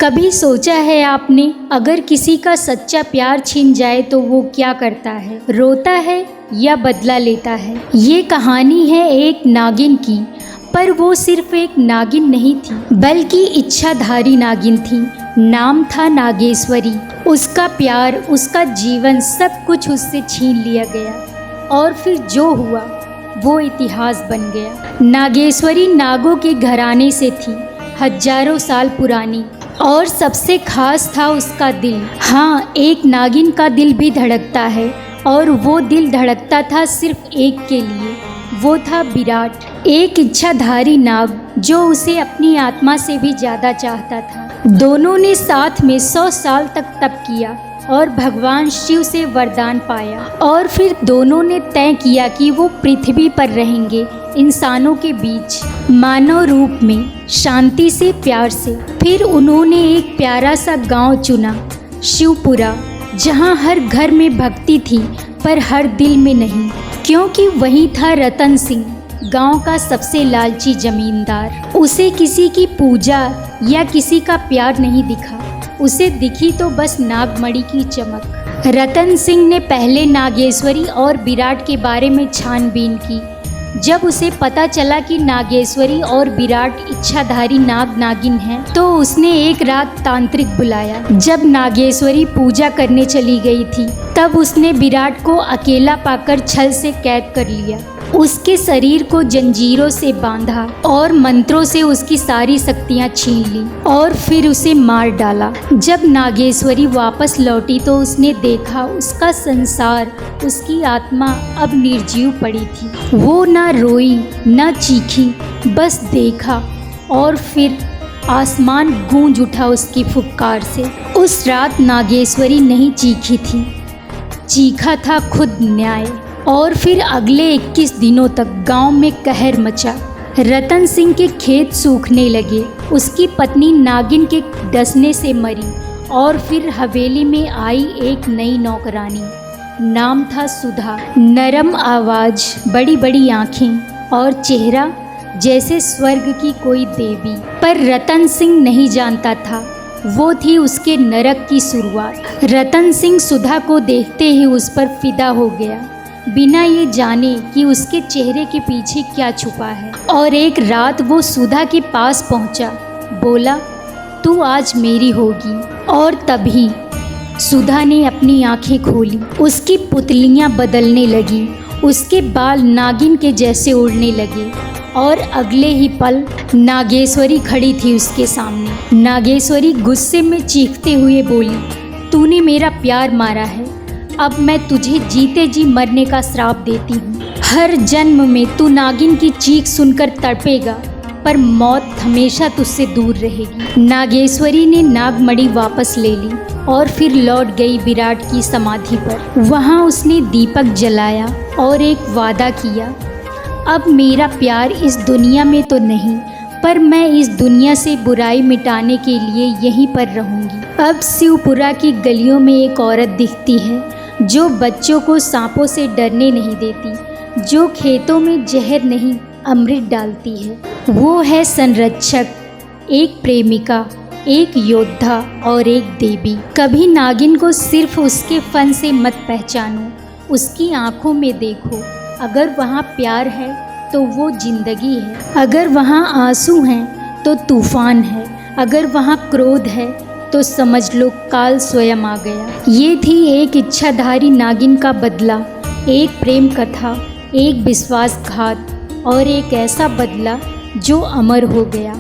कभी सोचा है आपने, अगर किसी का सच्चा प्यार छिन जाए तो वो क्या करता है? रोता है या बदला लेता है? ये कहानी है एक नागिन की, पर वो सिर्फ एक नागिन नहीं थी, बल्कि इच्छाधारी नागिन थी। नाम था नागेश्वरी। उसका प्यार, उसका जीवन, सब कुछ उससे छीन लिया गया और फिर जो हुआ वो इतिहास बन गया। नागेश्वरी नागों के घराने से थी, हजारों साल पुरानी, और सबसे खास था उसका दिल। हाँ, एक नागिन का दिल भी धड़कता है, और वो दिल धड़कता था सिर्फ एक के लिए। वो था विराट, एक इच्छाधारी नाग जो उसे अपनी आत्मा से भी ज़्यादा चाहता था। दोनों ने साथ में 100 साल तक तप किया और भगवान शिव से वरदान पाया, और फिर दोनों ने तय किया कि वो पृथ्वी पर रहेंगे, इंसानों के बीच, मानव रूप में, शांति से, प्यार से। फिर उन्होंने एक प्यारा सा गांव चुना, शिवपुरा, जहां हर घर में भक्ति थी पर हर दिल में नहीं, क्योंकि वही था रतन सिंह, गांव का सबसे लालची जमींदार। उसे किसी की पूजा या किसी का प्यार नहीं दिखा, उसे दिखी तो बस नागमणि की चमक। रतन सिंह ने पहले नागेश्वरी और विराट के बारे में छानबीन की। जब उसे पता चला कि नागेश्वरी और विराट इच्छाधारी नाग नागिन हैं, तो उसने एक रात तांत्रिक बुलाया। जब नागेश्वरी पूजा करने चली गई थी, तब उसने विराट को अकेला पाकर छल से कैद कर लिया। उसके शरीर को जंजीरों से बांधा और मंत्रों से उसकी सारी शक्तियां छीन ली और फिर उसे मार डाला। जब नागेश्वरी वापस लौटी तो उसने देखा उसका संसार, उसकी आत्मा अब निर्जीव पड़ी थी। वो ना रोई ना चीखी, बस देखा, और फिर आसमान गूंज उठा उसकी फुफकार से। उस रात नागेश्वरी नहीं चीखी थी, चीखा था खुद न्याय। और फिर अगले 21 दिनों तक गांव में कहर मचा। रतन सिंह के खेत सूखने लगे, उसकी पत्नी नागिन के डसने से मरी, और फिर हवेली में आई एक नई नौकरानी। नाम था सुधा। नरम आवाज़, बड़ी बड़ी आँखें और चेहरा जैसे स्वर्ग की कोई देवी। पर रतन सिंह नहीं जानता था, वो थी उसके नरक की शुरुआत। रतन सिंह सुधा को देखते ही उस पर फिदा हो गया, बिना ये जाने कि उसके चेहरे के पीछे क्या छुपा है। और एक रात वो सुधा के पास पहुंचा, बोला, तू आज मेरी होगी। और तभी सुधा ने अपनी आंखें खोली, उसकी पुतलियां बदलने लगी, उसके बाल नागिन के जैसे उड़ने लगे, और अगले ही पल नागेश्वरी खड़ी थी उसके सामने। नागेश्वरी गुस्से में चीखते हुए बोली, तूने मेरा प्यार मारा है, अब मैं तुझे जीते जी मरने का श्राप देती हूँ। हर जन्म में तू नागिन की चीख सुनकर तड़पेगा, पर मौत हमेशा तुझसे दूर रहेगी। नागेश्वरी ने नागमणि वापस ले ली और फिर लौट गई विराट की समाधि पर। वहाँ उसने दीपक जलाया और एक वादा किया, अब मेरा प्यार इस दुनिया में तो नहीं, पर मैं इस दुनिया से बुराई मिटाने के लिए यहीं पर रहूँगी। अब शिवपुरा की गलियों में एक औरत दिखती है जो बच्चों को सांपों से डरने नहीं देती, जो खेतों में जहर नहीं अमृत डालती है। वो है संरक्षक, एक प्रेमिका, एक योद्धा और एक देवी। कभी नागिन को सिर्फ उसके फन से मत पहचानो, उसकी आंखों में देखो। अगर वहाँ प्यार है तो वो जिंदगी है, अगर वहाँ आंसू हैं तो तूफान है, अगर वहाँ क्रोध है तो समझ लो काल स्वयं आ गया। ये थी एक इच्छाधारी नागिन का बदला, एक प्रेम कथा, एक विश्वासघात, और एक ऐसा बदला जो अमर हो गया।